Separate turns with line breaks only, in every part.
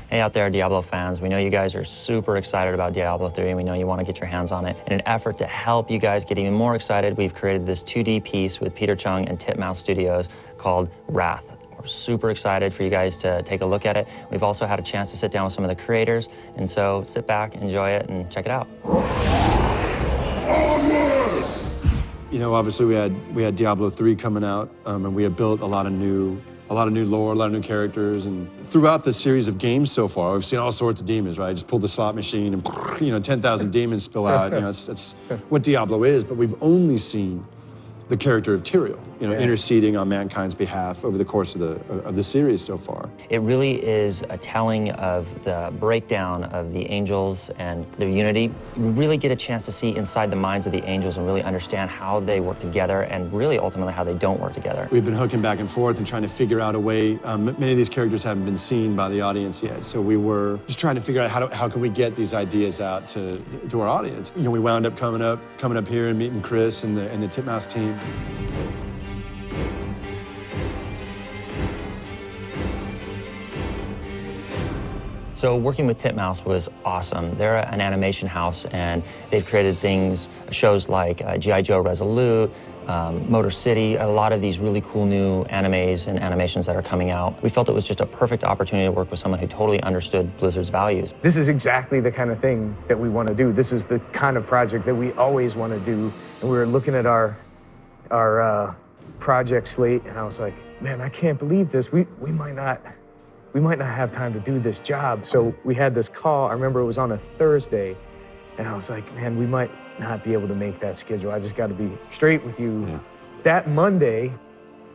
Hey out there, Diablo fans. We know you guys are super excited about Diablo 3, and we know you want to get your hands on it. In an effort to help you guys get even more excited, we've created this 2D piece with Peter Chung and Titmouse Studios called Wrath. We're super excited for you guys to take a look at it. We've also had a chance to sit down with some of the creators, and so sit back, enjoy it, and check it out.
You know, obviously we had Diablo 3 coming out, and we had built a lot of new lore, a lot of new characters, and throughout the series of games so far, we've seen all sorts of demons, right? Just pull the slot machine and, you know, 10,000 demons spill out. You know, that's what Diablo is, but we've only seen the character of Tyrael, you know, interceding on mankind's behalf over the course of the series so far.
It really is a telling of the breakdown of the angels and their unity. You really get a chance to see inside the minds of the angels and really understand how they work together and really ultimately how they don't work together.
We've been hooking back and forth and trying to figure out a way. Many of these characters haven't been seen by the audience yet, so we were just trying to figure out how can we get these ideas out to our audience. You know, we wound up coming up here and meeting Chris and the Titmouse team.
So working with Titmouse was awesome. They're an animation house, and they've created shows like G.I. Joe Resolute, Motor City, a lot of these really cool new animes and animations that are coming out. We felt it was just a perfect opportunity to work with someone who totally understood Blizzard's values.
This is exactly the kind of thing that we want to do. This is the kind of project that we always want to do. And we were looking at our project slate, and I was like, man, I can't believe this. We might not have time to do this job. So we had this call. I remember it was on a Thursday, and I was like, man, we might not be able to make that schedule. I just got to be straight with you. Yeah. That Monday,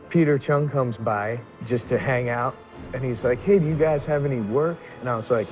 Peter Chung comes by just to hang out, and he's like, hey, do you guys have any work? And I was like,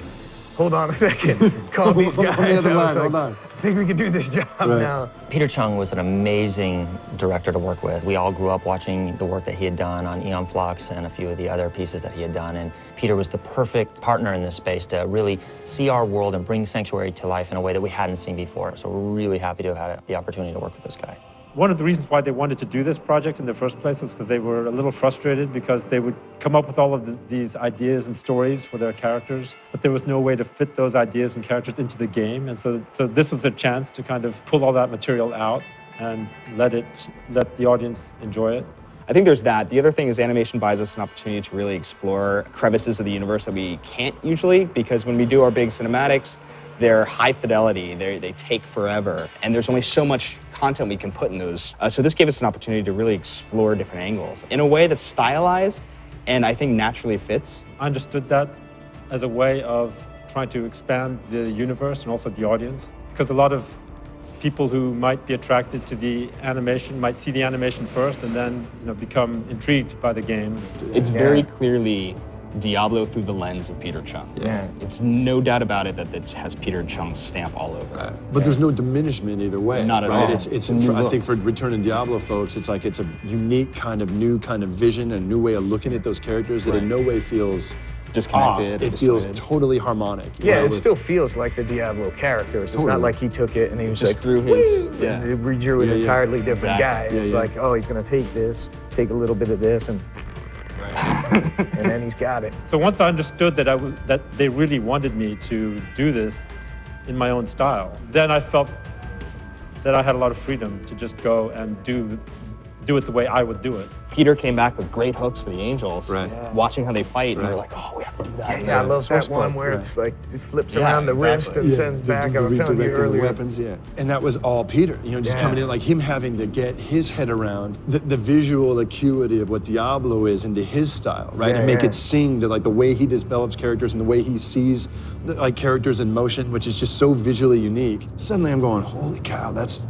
hold on a second. Call these guys. I think we can do this job now.
Peter Chung was an amazing director to work with. We all grew up watching the work that he had done on Aeon Flux and a few of the other pieces that he had done. And Peter was the perfect partner in this space to really see our world and bring Sanctuary to life in a way that we hadn't seen before. So we're really happy to have had the opportunity to work with this guy.
One of the reasons why they wanted to do this project in the first place was because they were a little frustrated because they would come up with all of these ideas and stories for their characters, but there was no way to fit those ideas and characters into the game. And so this was their chance to kind of pull all that material out and let the audience enjoy it.
I think there's that. The other thing is animation buys us an opportunity to really explore crevices of the universe that we can't usually, because when we do our big cinematics, they're high fidelity, they take forever, and there's only so much content we can put in those. So this gave us an opportunity to really explore different angles in a way that's stylized and I think naturally fits.
I understood that as a way of trying to expand the universe and also the audience, because a lot of people who might be attracted to the animation might see the animation first and then become intrigued by the game.
It's very clearly Diablo through the lens of Peter Chung.
Yeah.
It's no doubt about it that it has Peter Chung's stamp all over it.
But there's no diminishment either way.
Not at all.
It's I think for Return to Diablo folks, it's like it's a unique new kind of vision and new way of looking at those characters that in no way feels
disconnected.
It feels totally harmonic.
Yeah, it still feels like the Diablo characters. It's not like he took it and he was just like, through his, redrew an entirely different guy. It's like, oh, he's gonna take this, take a little bit of this, and and then he's got it.
So once I understood that they really wanted me to do this in my own style, then I felt that I had a lot of freedom to just go and do it the way I would do it.
Peter came back with great hooks for the angels. Watching how they fight, and we're like, oh, we have to do that.
Yeah, I love that one where it's like it flips around the wrist and sends back. I was telling you earlier.
Weapons, and that was all Peter. Just coming in, like him having to get his head around the visual acuity of what Diablo is into his style, right? And make it sing to like the way he develops characters and the way he sees characters in motion, which is just so visually unique. Suddenly, I'm going, holy cow, that's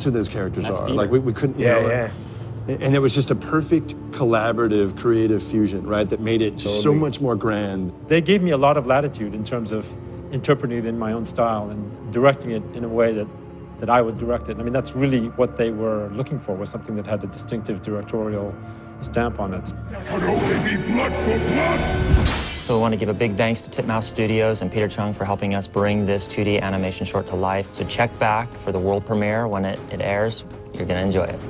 who those characters are.
Peter.
Like we couldn't. And it was just a perfect collaborative, creative fusion, right? That made it just so much more grand.
They gave me a lot of latitude in terms of interpreting it in my own style and directing it in a way that I would direct it. I mean, that's really what they were looking for, was something that had a distinctive directorial stamp on it.
Could only be blood for blood!
So we want to give a big thanks to Titmouse Studios and Peter Chung for helping us bring this 2D animation short to life. So check back for the world premiere when it airs. You're going to enjoy it.